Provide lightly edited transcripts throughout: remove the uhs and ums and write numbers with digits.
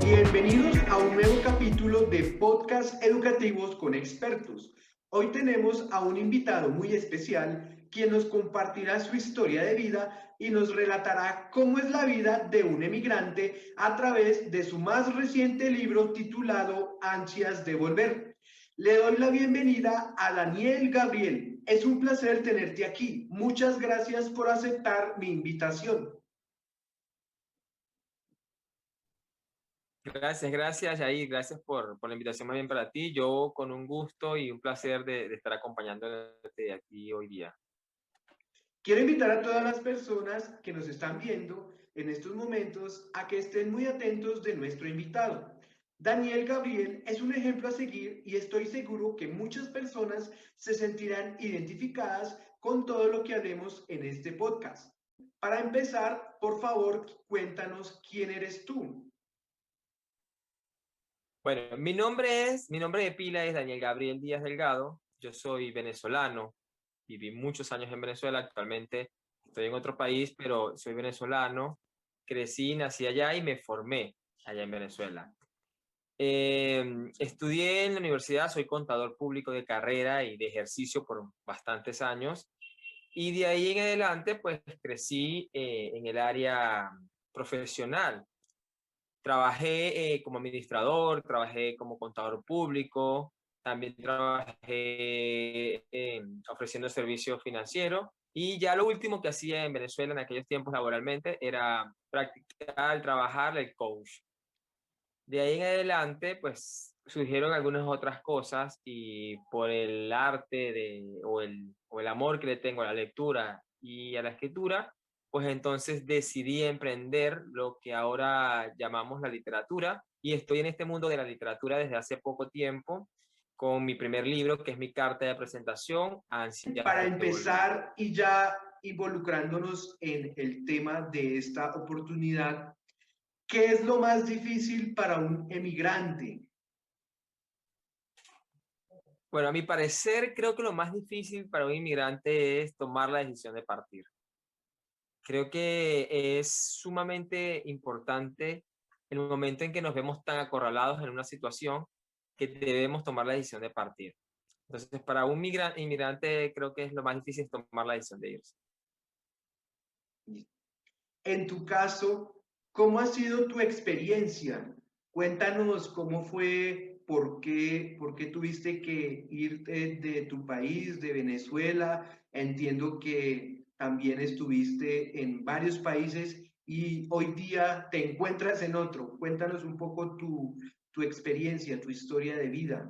Bienvenidos a un nuevo capítulo de Podcast Educativos con Expertos. Hoy tenemos a un invitado muy especial quien nos compartirá su historia de vida y nos relatará cómo es la vida de un emigrante a través de su más reciente libro titulado Ansias de Volver. Le doy la bienvenida a Daniel Gabriel. Es un placer tenerte aquí. Muchas gracias por aceptar mi invitación. Gracias, Jair. Gracias por la invitación más bien para ti. Yo con un gusto y un placer de estar acompañándote aquí hoy día. Quiero invitar a todas las personas que nos están viendo en estos momentos a que estén muy atentos de nuestro invitado. Daniel Gabriel es un ejemplo a seguir y estoy seguro que muchas personas se sentirán identificadas con todo lo que hablemos en este podcast. Para empezar, por favor, cuéntanos quién eres tú. Bueno, mi nombre de pila es Daniel Gabriel Díaz Delgado. Yo soy venezolano. Viví muchos años en Venezuela. Actualmente estoy en otro país, pero soy venezolano. Crecí, nací allá y me formé allá en Venezuela. Estudié en la universidad, soy contador público de carrera y de ejercicio por bastantes años. Y de ahí en adelante, pues crecí en el área profesional. Trabajé como administrador, trabajé como contador público, también trabajé ofreciendo servicios financieros. Y ya lo último que hacía en Venezuela en aquellos tiempos laboralmente era practicar, trabajar el coach. De ahí en adelante, pues surgieron algunas otras cosas y por el arte o el amor que le tengo a la lectura y a la escritura, pues entonces decidí emprender lo que ahora llamamos la literatura y estoy en este mundo de la literatura desde hace poco tiempo con mi primer libro, que es mi carta de presentación, Ansias Para de Volver. empezar y ya involucrándonos en el tema de esta oportunidad, ¿qué es lo más difícil para un emigrante? Bueno, a mi parecer, creo que lo más difícil para un inmigrante es tomar la decisión de partir. Creo que es sumamente importante el momento en que nos vemos tan acorralados en una situación que debemos tomar la decisión de partir. Entonces, para un inmigrante creo que es lo más difícil es tomar la decisión de irse. En tu caso, ¿cómo ha sido tu experiencia? Cuéntanos cómo fue, por qué tuviste que irte de tu país, de Venezuela. Entiendo que también estuviste en varios países y hoy día te encuentras en otro. Cuéntanos un poco tu experiencia, tu historia de vida.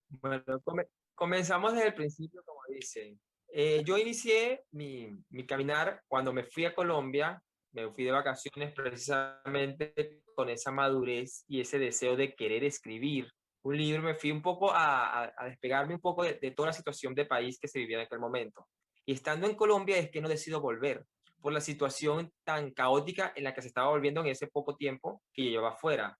Bueno, comenzamos desde el principio, como dicen. Yo inicié mi caminar cuando me fui a Colombia, me fui de vacaciones precisamente con esa madurez y ese deseo de querer escribir un libro. Me fui un poco a despegarme un poco de toda la situación de país que se vivía en aquel momento. Y estando en Colombia es que no decido volver por la situación tan caótica en la que se estaba volviendo en ese poco tiempo que yo llevaba fuera.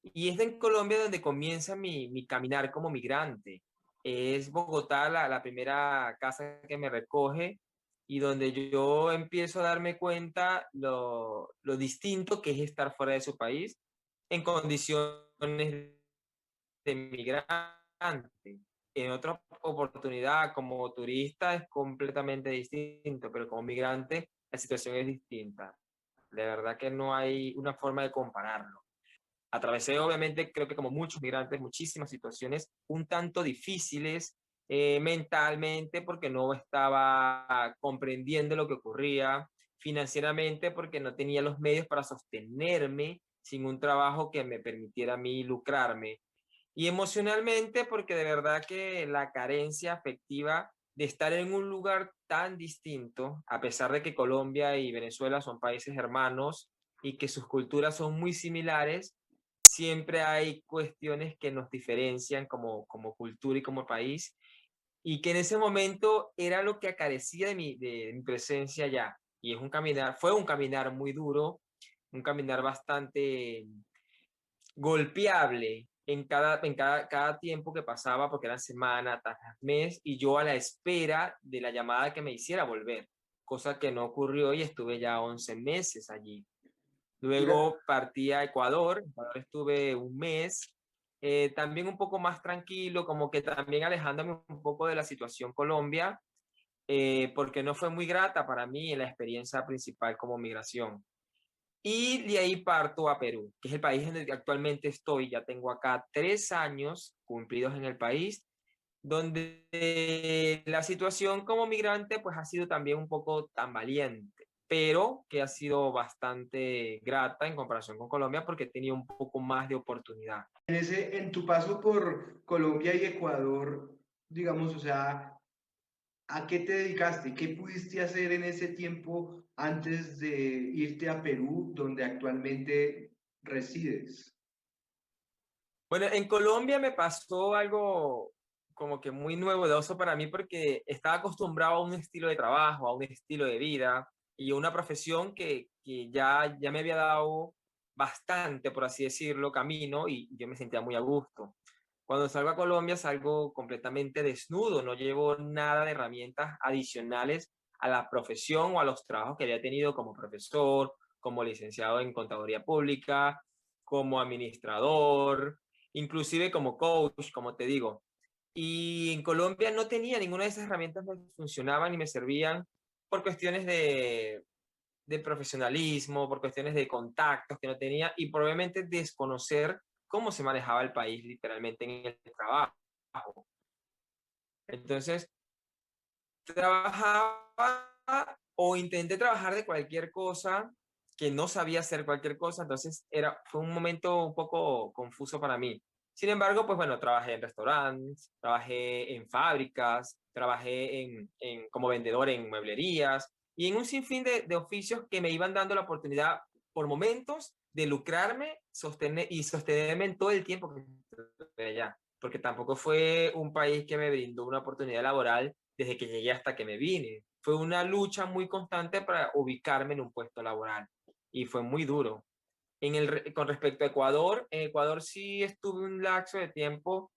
Y es en Colombia donde comienza mi caminar como migrante. Es Bogotá la primera casa que me recoge y donde yo empiezo a darme cuenta lo distinto que es estar fuera de su país en condiciones de migrante. En otra oportunidad, como turista, es completamente distinto, pero como migrante la situación es distinta. De verdad que no hay una forma de compararlo. Atravesé, obviamente, creo que como muchos migrantes, muchísimas situaciones un tanto difíciles mentalmente porque no estaba comprendiendo lo que ocurría, financieramente porque no tenía los medios para sostenerme sin un trabajo que me permitiera a mí lucrarme, y emocionalmente porque de verdad que la carencia afectiva de estar en un lugar tan distinto, a pesar de que Colombia y Venezuela son países hermanos y que sus culturas son muy similares, siempre hay cuestiones que nos diferencian como cultura y como país, y que en ese momento era lo que acarecía de mi presencia allá. Y es un caminar, fue un caminar muy duro, un caminar bastante golpeable cada tiempo que pasaba, porque eran semanas, tras mes, y yo a la espera de la llamada que me hiciera volver, cosa que no ocurrió y estuve ya 11 meses allí. Mira, Luego partí a Ecuador, en Ecuador estuve un mes, también un poco más tranquilo, como que también alejándome un poco de la situación Colombia, porque no fue muy grata para mí la experiencia principal como migración. Y de ahí parto a Perú, que es el país en el que actualmente estoy. Ya tengo acá 3 años cumplidos en el país, donde la situación como migrante pues ha sido también un poco tambaleante, pero que ha sido bastante grata en comparación con Colombia porque tenía un poco más de oportunidad. en tu paso por Colombia y Ecuador, digamos, o sea, ¿a qué te dedicaste? ¿Qué pudiste hacer en ese tiempo antes de irte a Perú, donde actualmente resides? Bueno, en Colombia me pasó algo como que muy novedoso para mí porque estaba acostumbrado a un estilo de trabajo, a un estilo de vida y a una profesión que ya me había dado bastante, por así decirlo, camino y yo me sentía muy a gusto. Cuando salgo a Colombia salgo completamente desnudo, no llevo nada de herramientas adicionales a la profesión o a los trabajos que había tenido como profesor, como licenciado en contaduría pública, como administrador, inclusive como coach, como te digo. Y en Colombia no tenía ninguna de esas herramientas que funcionaban y me servían por cuestiones de profesionalismo, por cuestiones de contactos que no tenía y probablemente desconocer cómo se manejaba el país literalmente en el trabajo. Entonces, trabajaba o intenté trabajar de cualquier cosa que no sabía hacer cualquier cosa, entonces fue un momento un poco confuso para mí. Sin embargo, pues bueno, trabajé en restaurantes, trabajé en fábricas, trabajé como vendedor en mueblerías y en un sinfín de oficios que me iban dando la oportunidad por momentos de lucrarme sostenerme en todo el tiempo que estuve allá, porque tampoco fue un país que me brindó una oportunidad laboral desde que llegué hasta que me vine. Fue una lucha muy constante para ubicarme en un puesto laboral y fue muy duro. Con respecto a Ecuador, en Ecuador sí estuve un lapso de tiempo,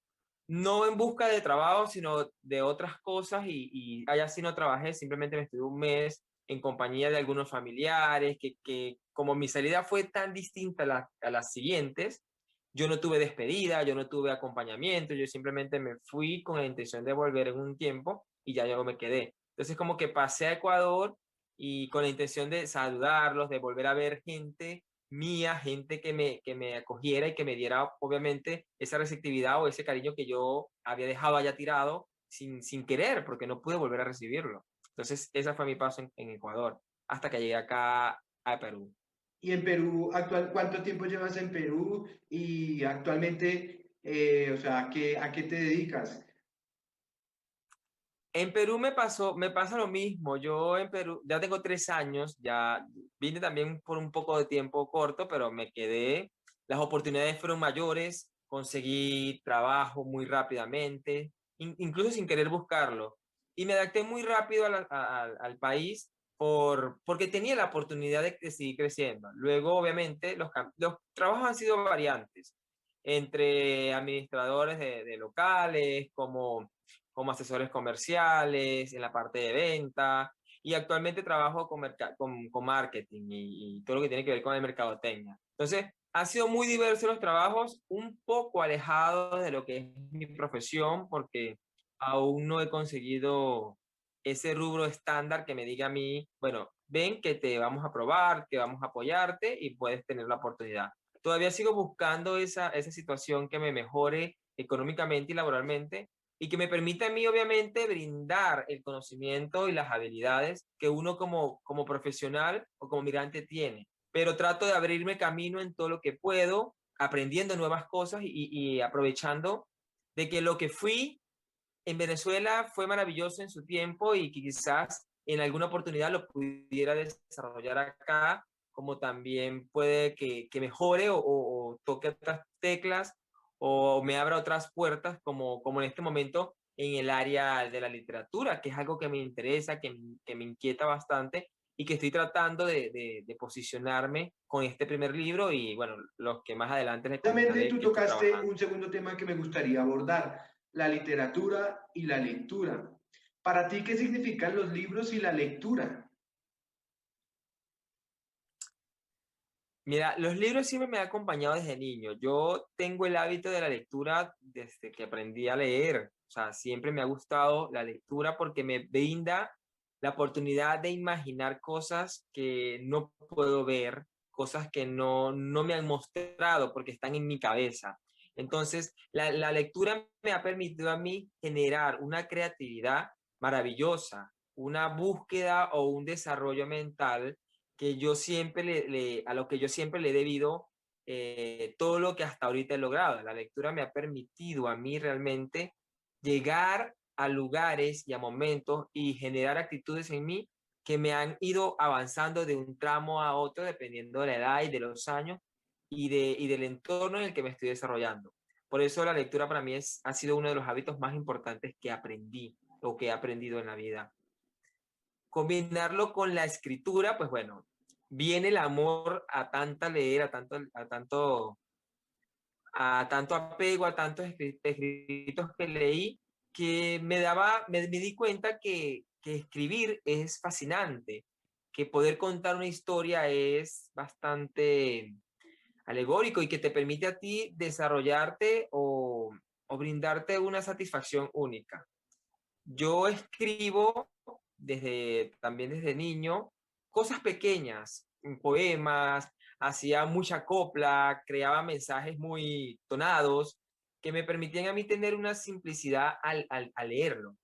no en busca de trabajo, sino de otras cosas y allá sí no trabajé, simplemente me estuve un mes en compañía de algunos familiares, que como mi salida fue tan distinta a las siguientes, yo no tuve despedida, yo no tuve acompañamiento, yo simplemente me fui con la intención de volver en un tiempo y ya yo me quedé. Entonces como que pasé a Ecuador y con la intención de saludarlos, de volver a ver gente mía, gente que me acogiera y que me diera obviamente esa receptividad o ese cariño que yo había dejado allá tirado sin querer, porque no pude volver a recibirlo. Entonces, ese fue mi paso en Ecuador, hasta que llegué acá a Perú. Y en Perú, ¿cuánto tiempo llevas en Perú? Y actualmente, o sea, a qué te dedicas? En Perú me pasa lo mismo. Yo en Perú ya tengo 3 años, ya vine también por un poco de tiempo corto, pero me quedé. Las oportunidades fueron mayores, conseguí trabajo muy rápidamente, incluso sin querer buscarlo. Y me adapté muy rápido al país porque tenía la oportunidad de seguir creciendo. Luego, obviamente, los trabajos han sido variantes, entre administradores de locales, como asesores comerciales, en la parte de venta, y actualmente trabajo con marketing y todo lo que tiene que ver con el mercadotecnia. Entonces, han sido muy diversos los trabajos, un poco alejados de lo que es mi profesión, porque aún no he conseguido ese rubro estándar que me diga a mí, bueno, ven que te vamos a probar, que vamos a apoyarte y puedes tener la oportunidad. Todavía sigo buscando esa situación que me mejore económicamente y laboralmente, y que me permite a mí, obviamente, brindar el conocimiento y las habilidades que uno como profesional o como migrante tiene. Pero trato de abrirme camino en todo lo que puedo, aprendiendo nuevas cosas y aprovechando de que lo que fui en Venezuela fue maravilloso en su tiempo y que quizás en alguna oportunidad lo pudiera desarrollar acá, como también puede que mejore o toque otras teclas o me abra otras puertas, como en este momento en el área de la literatura, que es algo que me interesa, que me inquieta bastante y que estoy tratando de posicionarme con este primer libro y bueno, los que más adelante les Justamente comentaré tú que estoy tocaste trabajando. un segundo tema que me gustaría abordar, la literatura y la lectura. Para ti, ¿qué significan los libros y la lectura? Mira, los libros siempre me han acompañado desde niño. Yo tengo el hábito de la lectura desde que aprendí a leer. O sea, siempre me ha gustado la lectura porque me brinda la oportunidad de imaginar cosas que no puedo ver, cosas que no me han mostrado porque están en mi cabeza. Entonces, la lectura me ha permitido a mí generar una creatividad maravillosa, una búsqueda o un desarrollo mental que yo siempre a lo que yo siempre le he debido todo lo que hasta ahorita he logrado. La lectura me ha permitido a mí realmente llegar a lugares y a momentos y generar actitudes en mí que me han ido avanzando de un tramo a otro dependiendo de la edad y de los años y del entorno en el que me estoy desarrollando. Por eso la lectura para mí ha sido uno de los hábitos más importantes que aprendí o que he aprendido en la vida. Combinarlo con la escritura, pues bueno, viene el amor a tanta leer, a tanto apego, a tantos escritos que leí, que me di cuenta que escribir es fascinante, que poder contar una historia es bastante alegórico y que te permite a ti desarrollarte o brindarte una satisfacción única. Yo escribo también desde niño cosas pequeñas, poemas, hacía mucha copla, creaba mensajes muy tonados que me permitían a mí tener una simplicidad al leerlo.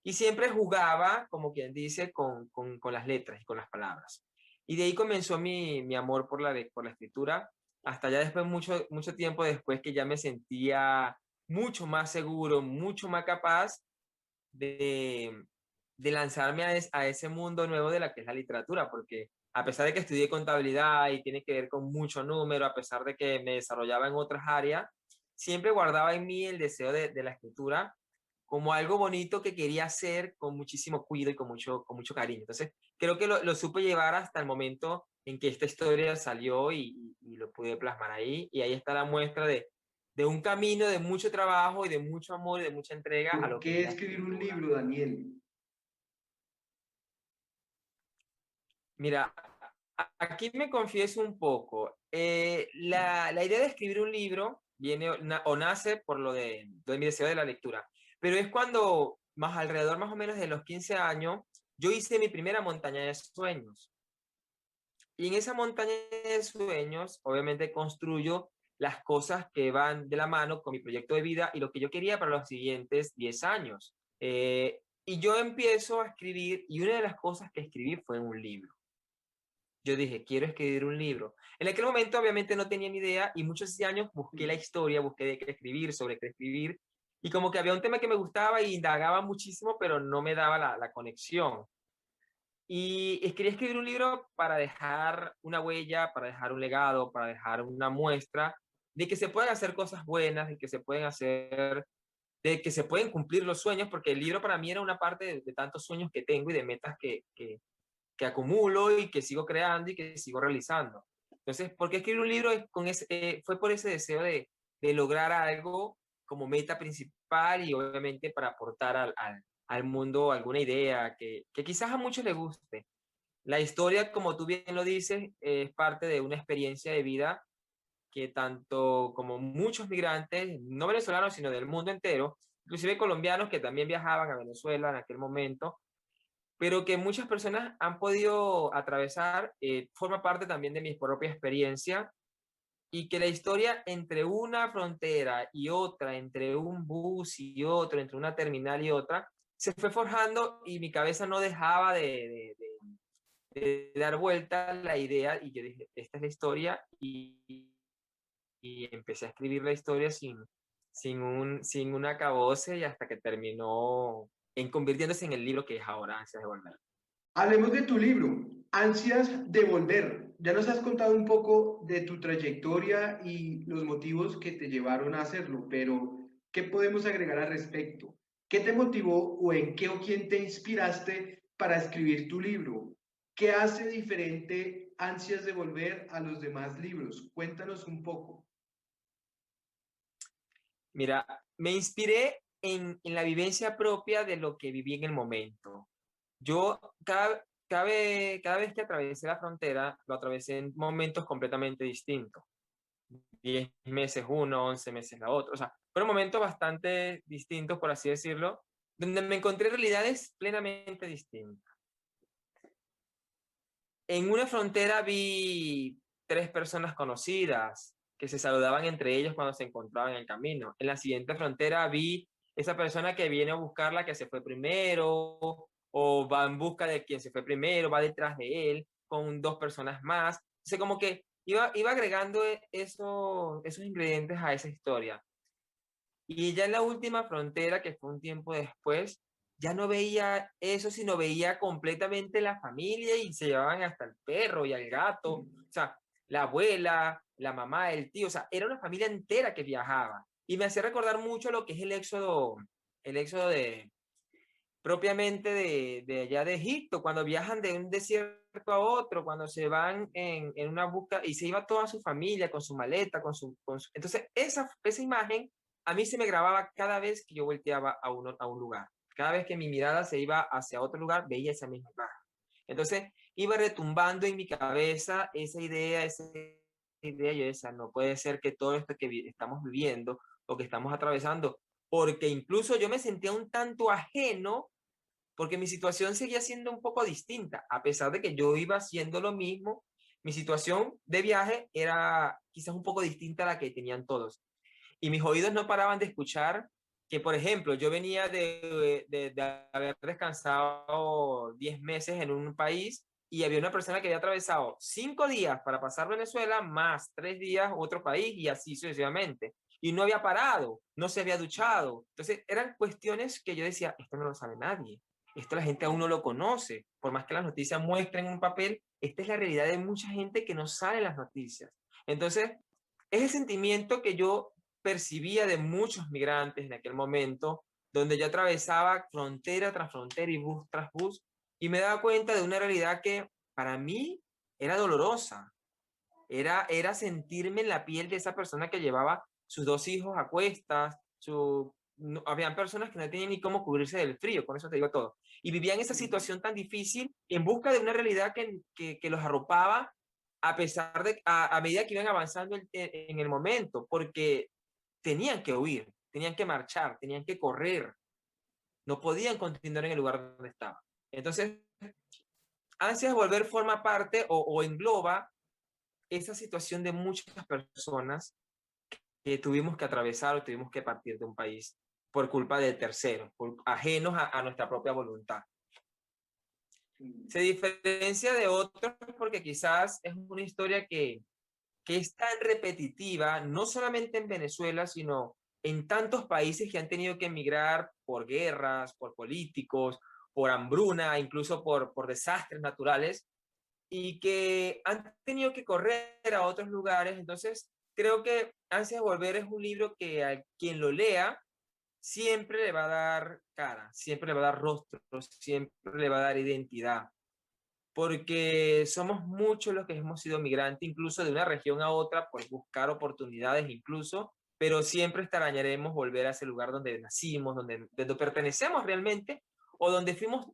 Y siempre jugaba, como quien dice, con las letras y con las palabras. Y de ahí comenzó mi amor por la escritura, hasta ya después, mucho tiempo después que ya me sentía mucho más seguro, mucho más capaz de, de lanzarme a ese mundo nuevo de la que es la literatura, porque a pesar de que estudié contabilidad y tiene que ver con mucho número, a pesar de que me desarrollaba en otras áreas, siempre guardaba en mí el deseo de la escritura como algo bonito que quería hacer con muchísimo cuidado y con mucho cariño. Entonces, creo que lo supe llevar hasta el momento en que esta historia salió y lo pude plasmar ahí. Y ahí está la muestra de un camino de mucho trabajo y de mucho amor y de mucha entrega a ¿Por lo que qué es la escribir un escritura. libro, Daniel? Mira, aquí me confieso un poco. La idea de escribir un libro viene o nace por lo de mi deseo de la lectura, pero es cuando más alrededor más o menos de los 15 años, yo hice mi primera montaña de sueños. Y en esa montaña de sueños, obviamente construyo las cosas que van de la mano con mi proyecto de vida y lo que yo quería para los siguientes 10 años. Y yo empiezo a escribir y una de las cosas que escribí fue un libro. Yo dije, quiero escribir un libro. En aquel momento obviamente no tenía ni idea y muchos años busqué la historia, busqué de qué escribir, sobre qué escribir. Y como que había un tema que me gustaba y indagaba muchísimo, pero no me daba la conexión. Y quería escribir un libro para dejar una huella, para dejar un legado, para dejar una muestra de que se pueden hacer cosas buenas, de que se pueden cumplir los sueños, porque el libro para mí era una parte de tantos sueños que tengo y de metas que acumulo y que sigo creando y que sigo realizando. Entonces, ¿por qué escribir un libro? Fue por ese deseo de lograr algo como meta principal y obviamente para aportar al mundo alguna idea que quizás a muchos les guste. La historia, como tú bien lo dices, es parte de una experiencia de vida que tanto como muchos migrantes, no venezolanos, sino del mundo entero, inclusive colombianos que también viajaban a Venezuela en aquel momento, pero que muchas personas han podido atravesar, forma parte también de mi propia experiencia y que la historia entre una frontera y otra, entre un bus y otro, entre una terminal y otra, se fue forjando y mi cabeza no dejaba de dar vuelta a la idea y yo dije, esta es la historia y empecé a escribir la historia sin un acabose y hasta que terminó en convirtiéndose en el libro que es ahora, Ansias de Volver. Hablemos de tu libro, Ansias de Volver. Ya nos has contado un poco de tu trayectoria y los motivos que te llevaron a hacerlo, pero ¿qué podemos agregar al respecto? ¿Qué te motivó o en qué o quién te inspiraste para escribir tu libro? ¿Qué hace diferente Ansias de Volver a los demás libros? Cuéntanos un poco. Mira, me inspiré en la vivencia propia de lo que viví en el momento. Yo, cada vez que atravesé la frontera, lo atravesé en momentos completamente distintos. 10 meses uno, 11 meses la otra. O sea, fueron momentos bastante distintos, por así decirlo, donde me encontré realidades plenamente distintas. En una frontera vi 3 personas conocidas que se saludaban entre ellos cuando se encontraban en el camino. En la siguiente frontera vi esa persona que viene a buscar la que se fue primero, o va en busca de quien se fue primero, va detrás de él con 2 personas más. O sea, como que iba agregando esos ingredientes a esa historia. Y ya en la última frontera, que fue un tiempo después, ya no veía eso, sino veía completamente la familia y se llevaban hasta el perro y al gato, o sea, la abuela, la mamá, el tío, o sea, era una familia entera que viajaba. Y me hacía recordar mucho lo que es el éxodo de, propiamente de allá de Egipto, cuando viajan de un desierto a otro, cuando se van en una búsqueda y se iba toda su familia con su maleta, Entonces, esa imagen a mí se me grababa cada vez que yo volteaba a un lugar. Cada vez que mi mirada se iba hacia otro lugar, veía esa misma imagen. Entonces, iba retumbando en mi cabeza esa idea. Yo decía, no puede ser que todo esto que estamos viviendo o que estamos atravesando, porque incluso yo me sentía un tanto ajeno porque mi situación seguía siendo un poco distinta, a pesar de que yo iba haciendo lo mismo, mi situación de viaje era quizás un poco distinta a la que tenían todos. Y mis oídos no paraban de escuchar que, por ejemplo, yo venía de haber descansado 10 meses en un país y había una persona que había atravesado 5 días para pasar Venezuela, más 3 días otro país y así sucesivamente. Y no había parado, no se había duchado. Entonces eran cuestiones que yo decía, esto no lo sabe nadie. Esto la gente aún no lo conoce. Por más que las noticias muestren un papel, esta es la realidad de mucha gente que no sabe las noticias. Entonces, es el sentimiento que yo percibía de muchos migrantes en aquel momento, donde yo atravesaba frontera tras frontera y bus tras bus, y me daba cuenta de una realidad que para mí era dolorosa. Era sentirme en la piel de esa persona que llevaba sus 2 hijos a cuestas, habían personas que no tenían ni cómo cubrirse del frío, con eso te digo todo. Y vivían esa situación tan difícil en busca de una realidad que los arropaba a pesar de, a medida que iban avanzando en el momento, porque tenían que huir, tenían que marchar, tenían que correr, no podían continuar en el lugar donde estaban. Entonces, ansias de volver forma parte o engloba esa situación de muchas personas que tuvimos que atravesar o tuvimos que partir de un país por culpa de terceros, ajenos a nuestra propia voluntad. Se diferencia de otros porque quizás es una historia que es tan repetitiva, no solamente en Venezuela, sino en tantos países que han tenido que emigrar por guerras, por políticos, por hambruna, incluso por desastres naturales, y que han tenido que correr a otros lugares. Entonces, creo que Ansias de Volver es un libro que a quien lo lea siempre le va a dar cara, siempre le va a dar rostro, siempre le va a dar identidad, porque somos muchos los que hemos sido migrantes, incluso de una región a otra, por buscar oportunidades incluso, pero siempre extrañaremos volver a ese lugar donde nacimos, donde pertenecemos realmente, o donde fuimos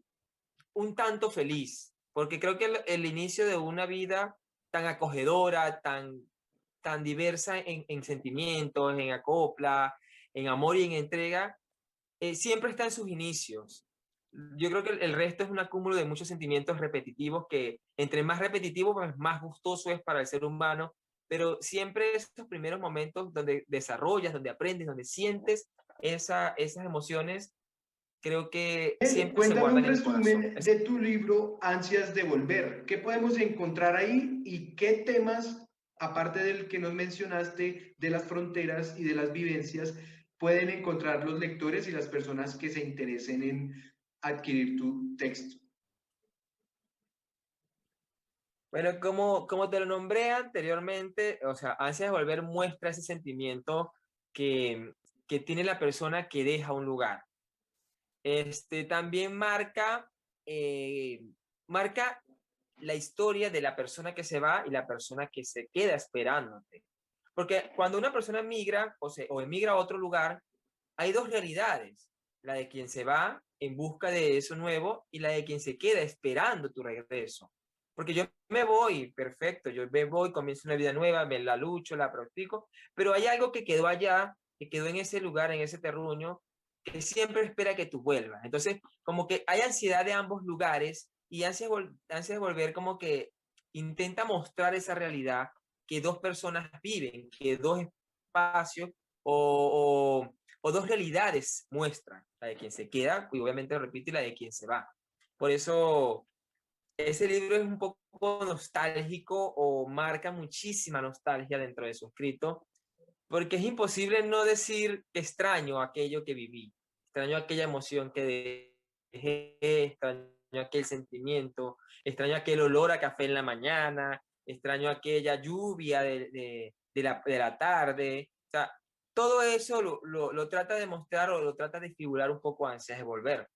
un tanto feliz, porque creo que el inicio de una vida tan acogedora, tan diversa en sentimientos, en acopla, en amor y en entrega, siempre está en sus inicios. Yo creo que el resto es un acúmulo de muchos sentimientos repetitivos que entre más repetitivo, pues más gustoso es para el ser humano, pero siempre esos primeros momentos donde desarrollas, donde aprendes, donde sientes esas emociones, creo que siempre se Cuéntame un guardan en el corazón. resumen de tu libro Ansias de Volver. ¿Qué podemos encontrar ahí y qué temas, aparte del que nos mencionaste, de las fronteras y de las vivencias, pueden encontrar los lectores y las personas que se interesen en adquirir tu texto? Bueno, como te lo nombré anteriormente, o sea, Ansias de Volver muestra ese sentimiento que tiene la persona que deja un lugar. También marca la historia de la persona que se va y la persona que se queda esperándote. Porque cuando una persona migra o emigra a otro lugar, hay dos realidades. La de quien se va en busca de eso nuevo y la de quien se queda esperando tu regreso. Porque yo me voy, perfecto, yo me voy, comienzo una vida nueva, me la lucho, la practico, pero hay algo que quedó allá, que quedó en ese lugar, en ese terruño, que siempre espera que tú vuelvas. Entonces, como que hay ansiedad de ambos lugares y ansia de volver como que intenta mostrar esa realidad que dos personas viven, que dos espacios o dos realidades muestran, la de quien se queda y obviamente repite la de quien se va. Por eso ese libro es un poco nostálgico o marca muchísima nostalgia dentro de su escrito, porque es imposible no decir que extraño aquello que viví, extraño aquella emoción que dejé, extraño aquel sentimiento, extraño aquel olor a café en la mañana, extraño aquella lluvia de la tarde. O sea, todo eso lo trata de mostrar o lo trata de figurar un poco ansias de volver.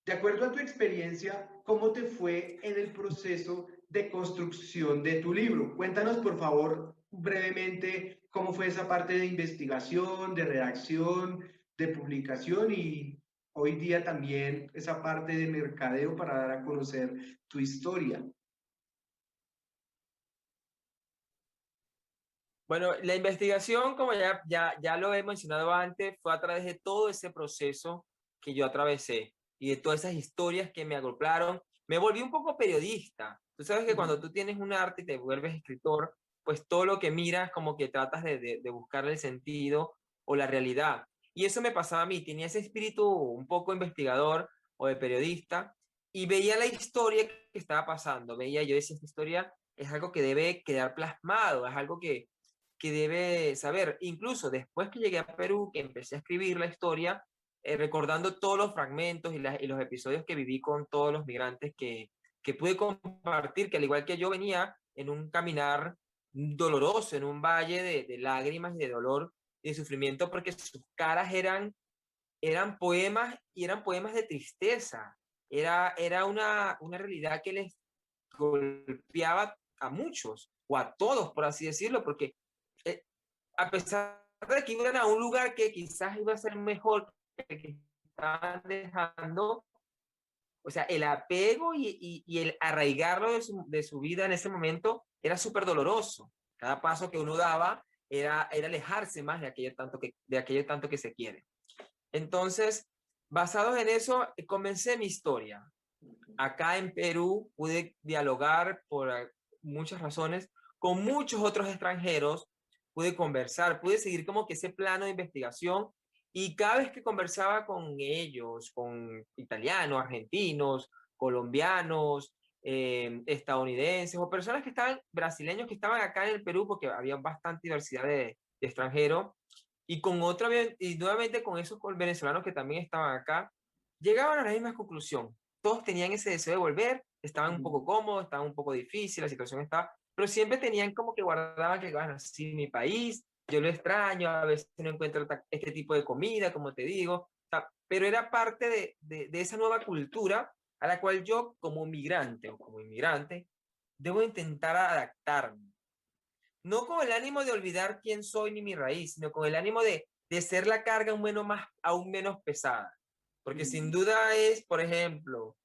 De acuerdo a tu experiencia, ¿cómo te fue en el proceso de construcción de tu libro? Cuéntanos, por favor, brevemente cómo fue esa parte de investigación, de redacción, de publicación y hoy día también esa parte de mercadeo para dar a conocer tu historia. Bueno, la investigación, como ya lo he mencionado antes, fue a través de todo ese proceso que yo atravesé y de todas esas historias que me agruparon. Me volví un poco periodista. Tú sabes que cuando tú tienes un arte y te vuelves escritor, pues todo lo que miras como que tratas de buscar el sentido o la realidad. Y eso me pasaba a mí. Tenía ese espíritu un poco investigador o de periodista y veía la historia que estaba pasando. Veía, yo decía, esta historia es algo que debe quedar plasmado, es algo que debe saber. Incluso después que llegué a Perú, que empecé a escribir la historia, recordando todos los fragmentos y los episodios que viví con todos los migrantes que pude compartir, que al igual que yo venía en un caminar doloroso, en un valle de lágrimas y de dolor y de sufrimiento, porque sus caras eran poemas y eran poemas de tristeza. Era una realidad que les golpeaba a muchos o a todos, por así decirlo, porque eh, a pesar de que iban a un lugar que quizás iba a ser mejor que el que estaban dejando, o sea, el apego y el arraigarlo de su vida en ese momento era súper doloroso. Cada paso que uno daba era alejarse más de aquello tanto que se quiere. Entonces, basados en eso, comencé mi historia. Acá en Perú pude dialogar por muchas razones con muchos otros extranjeros, pude conversar, pude seguir como que ese plano de investigación y cada vez que conversaba con ellos, con italianos, argentinos, colombianos, estadounidenses o personas que estaban, brasileños que estaban acá en el Perú porque había bastante diversidad de extranjeros y con otra y nuevamente con esos venezolanos que también estaban acá, llegaban a la misma conclusión. Todos tenían ese deseo de volver, estaban un poco cómodos, estaban un poco difícil, la situación estaba, pero siempre tenían como que guardaban que, bueno, sí, mi país, yo lo extraño, a veces no encuentro este tipo de comida, como te digo, o sea, pero era parte de esa nueva cultura a la cual yo como migrante o como inmigrante debo intentar adaptarme no con el ánimo de olvidar quién soy ni mi raíz, sino con el ánimo de ser la carga aún menos pesada. Porque sin duda es, por ejemplo,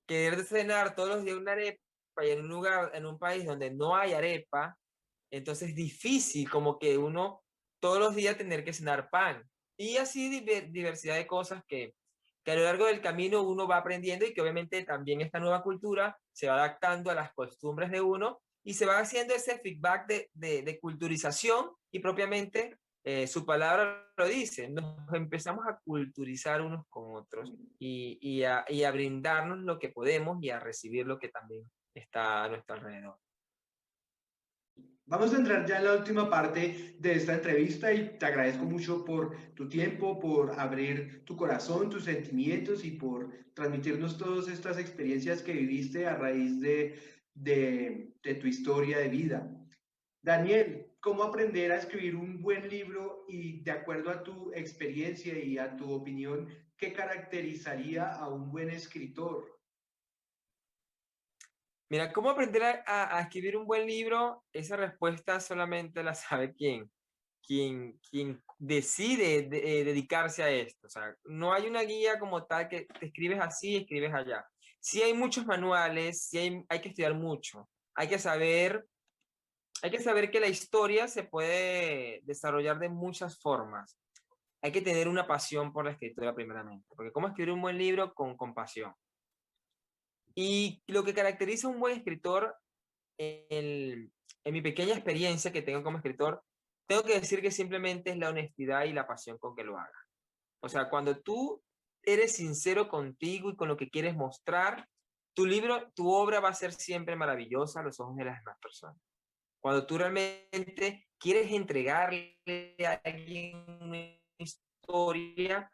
querer cenar todos los días una arepa y en un lugar, en un país donde no hay arepa, entonces es difícil como que uno todos los días tener que cenar pan. Y así diversidad de cosas que a lo largo del camino uno va aprendiendo y que obviamente también esta nueva cultura se va adaptando a las costumbres de uno y se va haciendo ese feedback de culturización y propiamente su palabra lo dice, nos empezamos a culturizar unos con otros y a brindarnos lo que podemos y a recibir lo que también está a nuestro alrededor. Vamos a entrar ya en la última parte de esta entrevista y te agradezco mucho por tu tiempo, por abrir tu corazón, tus sentimientos y por transmitirnos todas estas experiencias que viviste a raíz de tu historia de vida. Daniel, ¿cómo aprender a escribir un buen libro y de acuerdo a tu experiencia y a tu opinión, qué caracterizaría a un buen escritor? Mira, ¿cómo aprender a escribir un buen libro? Esa respuesta solamente la sabe quién. quien decide dedicarse a esto. O sea, no hay una guía como tal que te escribes así, escribes allá. Sí hay muchos manuales, sí hay que estudiar mucho. Hay que saber, hay que saber que la historia se puede desarrollar de muchas formas. Hay que tener una pasión por la escritura primeramente, porque ¿cómo escribir un buen libro? Con pasión. Y lo que caracteriza a un buen escritor, en mi pequeña experiencia que tengo como escritor, tengo que decir que simplemente es la honestidad y la pasión con que lo haga. O sea, cuando tú eres sincero contigo y con lo que quieres mostrar, tu libro, tu obra va a ser siempre maravillosa a los ojos de las demás personas. Cuando tú realmente quieres entregarle a alguien una historia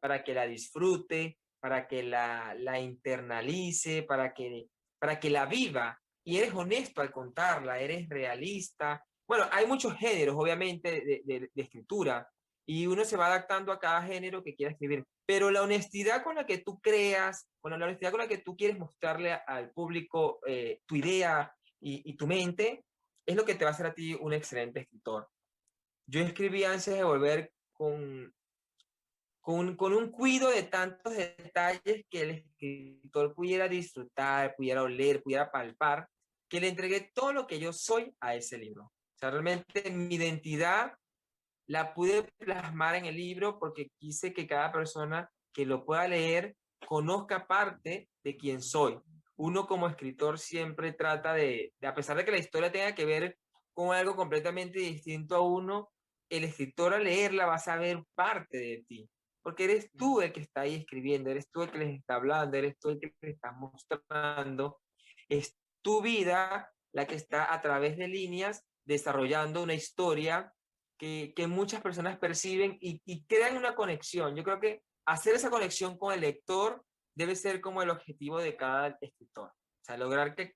para que la disfrute, para que la internalice, para que la viva, y eres honesto al contarla, eres realista. Bueno, hay muchos géneros, obviamente, de escritura, y uno se va adaptando a cada género que quiera escribir, pero la honestidad con la que tú creas, con la honestidad con la que tú quieres mostrarle al público tu idea y tu mente, es lo que te va a hacer a ti un excelente escritor. Yo escribí antes de volver con un cuidado de tantos detalles que el escritor pudiera disfrutar, pudiera oler, pudiera palpar, que le entregué todo lo que yo soy a ese libro. O sea, realmente mi identidad la pude plasmar en el libro porque quise que cada persona que lo pueda leer conozca parte de quién soy. Uno como escritor siempre trata a pesar de que la historia tenga que ver con algo completamente distinto a uno, el escritor al leerla va a saber parte de ti, porque eres tú el que está ahí escribiendo, eres tú el que les está hablando, eres tú el que les está mostrando, es tu vida la que está a través de líneas desarrollando una historia que muchas personas perciben y crean una conexión. Yo creo que hacer esa conexión con el lector debe ser como el objetivo de cada escritor. O sea, lograr que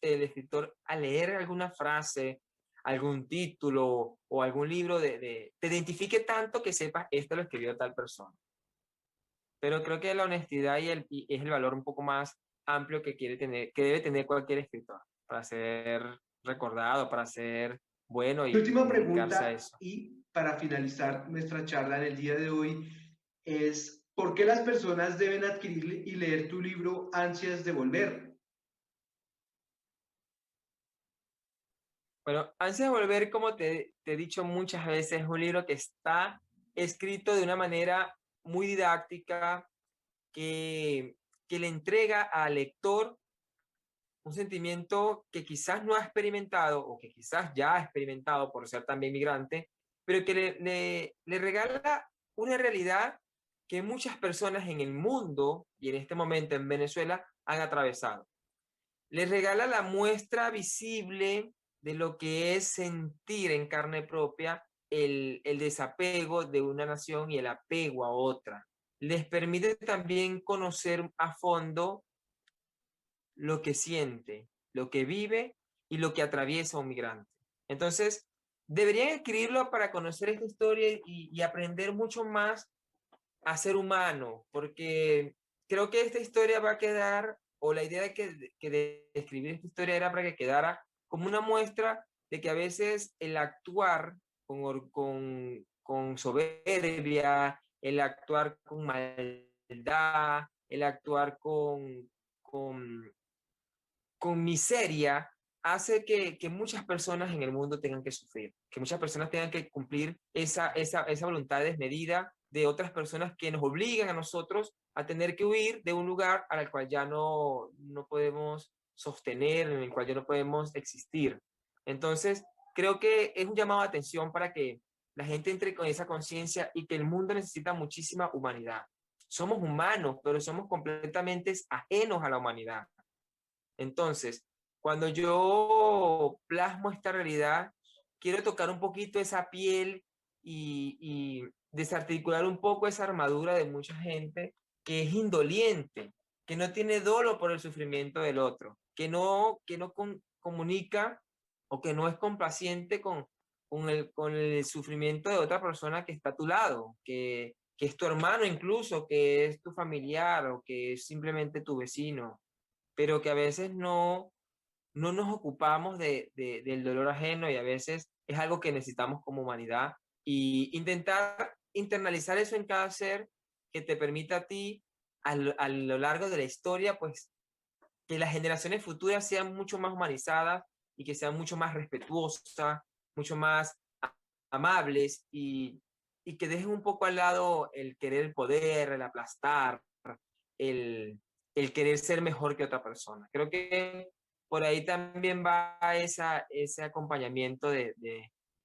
el escritor al leer alguna frase, algún título o algún libro te identifique tanto que sepas, esto lo escribió tal persona. Pero creo que la honestidad y es el valor un poco más amplio que quiere tener, que debe tener cualquier escritor para ser recordado, para ser bueno Mi y última dedicarse a pregunta eso. y para finalizar nuestra charla en el día de hoy es, ¿por qué las personas deben adquirir y leer tu libro Ansias de Volver? Bueno, antes de volver, como te he dicho muchas veces, es un libro que está escrito de una manera muy didáctica, que, que le entrega al lector un sentimiento que quizás no ha experimentado o que quizás ya ha experimentado por ser también migrante, pero que le regala una realidad que muchas personas en el mundo y en este momento en Venezuela han atravesado. Le regala la muestra visible de lo que es sentir en carne propia el desapego de una nación y el apego a otra. Les permite también conocer a fondo lo que siente, lo que vive y lo que atraviesa un migrante. Entonces, deberían escribirlo para conocer esta historia y aprender mucho más a ser humano, porque creo que esta historia va a quedar, o la idea de escribir esta historia era para que quedara como una muestra de que a veces el actuar con soberbia, el actuar con maldad, el actuar con miseria hace que muchas personas en el mundo tengan que sufrir, que muchas personas tengan que cumplir esa voluntad desmedida de otras personas que nos obligan a nosotros a tener que huir de un lugar al cual ya no podemos sostener, en el cual ya no podemos existir. Entonces, creo que es un llamado de atención para que la gente entre con esa conciencia y que el mundo necesita muchísima humanidad. Somos humanos, pero somos completamente ajenos a la humanidad. Entonces, cuando yo plasmo esta realidad, quiero tocar un poquito esa piel y desarticular un poco esa armadura de mucha gente que es indoliente, que no tiene dolo por el sufrimiento del otro, que no comunica o que no es complaciente con el sufrimiento de otra persona que está a tu lado, que es tu hermano incluso, que es tu familiar o que es simplemente tu vecino, pero que a veces no nos ocupamos del dolor ajeno y a veces es algo que necesitamos como humanidad y intentar internalizar eso en cada ser que te permita a ti a lo largo de la historia, pues que las generaciones futuras sean mucho más humanizadas y que sean mucho más respetuosas, mucho más amables y que dejen un poco al lado el querer el poder, el aplastar, el querer ser mejor que otra persona. Creo que por ahí también va ese acompañamiento de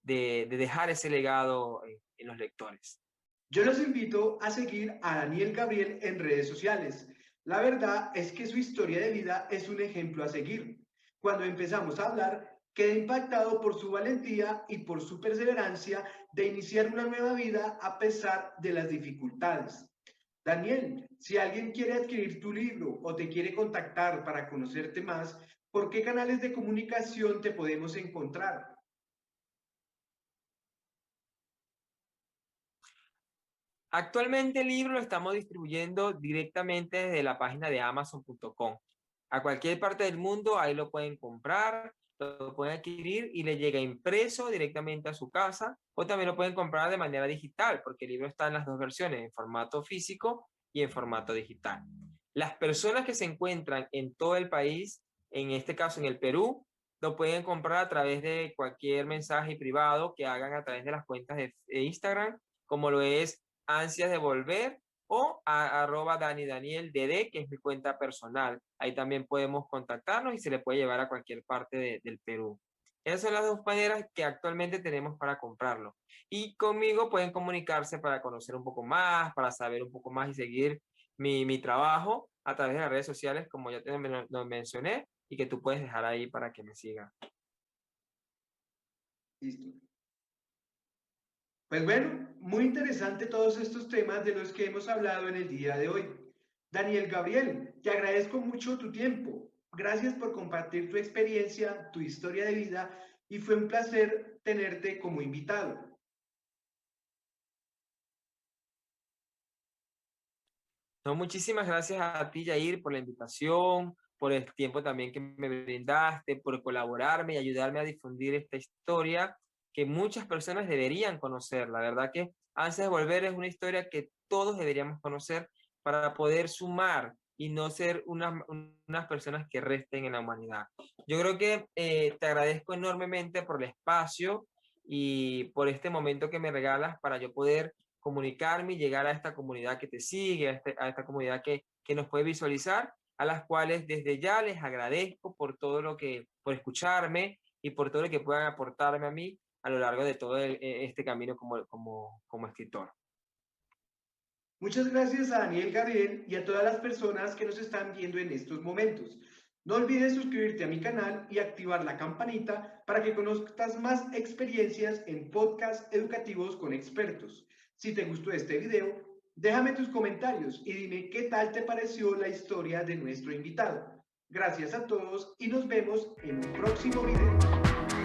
dejar ese legado en los lectores. Yo los invito a seguir a Daniel Gabriel en redes sociales. La verdad es que su historia de vida es un ejemplo a seguir. Cuando empezamos a hablar, quedé impactado por su valentía y por su perseverancia de iniciar una nueva vida a pesar de las dificultades. Daniel, si alguien quiere adquirir tu libro o te quiere contactar para conocerte más, ¿por qué canales de comunicación te podemos encontrar? Actualmente el libro lo estamos distribuyendo directamente desde la página de Amazon.com. A cualquier parte del mundo, ahí lo pueden comprar, lo pueden adquirir y le llega impreso directamente a su casa, o también lo pueden comprar de manera digital, porque el libro está en las dos versiones, en formato físico y en formato digital. Las personas que se encuentran en todo el país, en este caso en el Perú, lo pueden comprar a través de cualquier mensaje privado que hagan a través de las cuentas de Instagram, como lo es Ansias de Volver o arroba Dani Daniel DD, que es mi cuenta personal. Ahí también podemos contactarnos y se le puede llevar a cualquier parte del Perú. Esas son las dos maneras que actualmente tenemos para comprarlo. Y conmigo pueden comunicarse para conocer un poco más, para saber un poco más y seguir mi trabajo a través de las redes sociales, como ya te lo mencioné, y que tú puedes dejar ahí para que me sigan. Listo. Pues bueno, muy interesante todos estos temas de los que hemos hablado en el día de hoy. Daniel Gabriel, te agradezco mucho tu tiempo. Gracias por compartir tu experiencia, tu historia de vida y fue un placer tenerte como invitado. No, muchísimas gracias a ti, Jair, por la invitación, por el tiempo también que me brindaste, por colaborarme y ayudarme a difundir esta historia que muchas personas deberían conocer. La verdad que Ansias de Volver es una historia que todos deberíamos conocer para poder sumar y no ser unas personas que resten en la humanidad. Yo creo que te agradezco enormemente por el espacio y por este momento que me regalas para yo poder comunicarme y llegar a esta comunidad que te sigue, a esta comunidad que nos puede visualizar, a las cuales desde ya les agradezco por todo lo que, por escucharme y por todo lo que puedan aportarme a mí a lo largo de todo este camino como escritor. Muchas gracias a Daniel Gabriel y a todas las personas que nos están viendo en estos momentos. No olvides suscribirte a mi canal y activar la campanita para que conozcas más experiencias en podcasts educativos con expertos. Si te gustó este video, déjame tus comentarios y dime qué tal te pareció la historia de nuestro invitado. Gracias a todos y nos vemos en un próximo video.